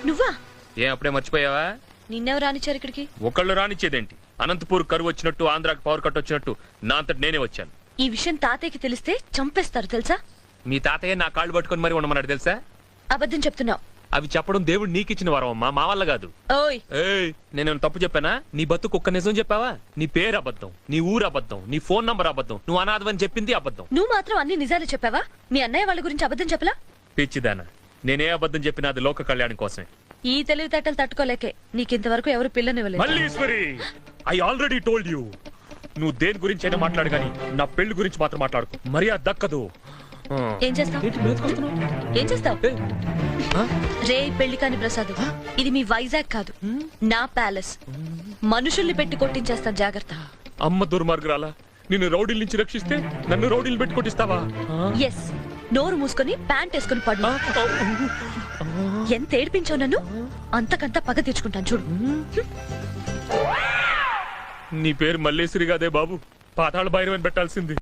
నువ్వా? ఏం అప్పుడే మర్చిపోయావా? నిన్నెవరు రానిచ్చారు ఇక్కడికి? ఒకళ్ళు రానిచ్చేదేంటి? అనంతపూర్ కరువు వచ్చినట్టు, ఆంధ్రాకి పవర్ కట్ వచ్చినట్టు నా అంతటి నేనే వచ్చాను. ఈ విషయం తాతయ్యకి తెలిస్తే చంపేస్తారు తెలుసా? మీ తాతయ్య నా కాళ్ళు పట్టుకొని మరి ఉండమన్నాడు తెలుసా? అబద్ధం చెప్తున్నావు. అవి చెప్పడం దేవుడు నీకిచ్చిన వరం అమ్మా, మా వల్ల కాదు. ఓయ్ నేను తప్పు చెప్పానా? నీ బతుకు ఒక్క నిజం చెప్పావా? నీ పేరు అబద్ధం, నీ ఊరు అబద్ధం, నీ ఫోన్ నంబర్ అబద్ధం, నువ్వు అనాథవని చెప్పింది అబద్ధం. నువ్వు మాత్రం అన్ని నిజాలు చెప్పావా? మీ అన్నయ్య వాళ్ళ గురించి అబద్ధం చెప్పలా? పిచ్చిదానా, నేనే అబద్ధం చెప్పినా అది లోక కళ్యాణం కోసమే. ఈ తెలివితేటలు తట్టుకోలేకే నీకింతవరకు ఎవరు పిల్లనివ్వలేదు. Malleswari, I already told you. నువ్వు దేని గురించి అయినా మాట్లాడు గానీ నా పెళ్లి గురించి మాత్రం మాట్లాడుకో. మరి అది దక్కదు. ఏం చేస్తావు? ఏం చేస్తావు? రే పెళ్లి కాని ప్రసాద్, ఇది మీ వైజాగ్ కాదు, నా ప్యాలెస్. మనుషుల్ని పెట్టి కొట్టించేస్తాను, జాగ్రత్త. అమ్మ దుర్మార్గురాలా, నిన్ను రౌడీల నుంచి రక్షిస్తే నన్ను రౌడీలు పెట్టి కొట్టిస్తావా? ఎస్, నోరు మూసుకొని ప్యాంట్ వేసుకుని పడు. ఎంత ఏడిపించావు నన్ను, అంతకంతా పగ తీర్చుకుంటాను చూడు. నీ పేరు మల్లేశ్వరి కాదే బాబు, పాతాళ భైరవని పెట్టాల్సింది.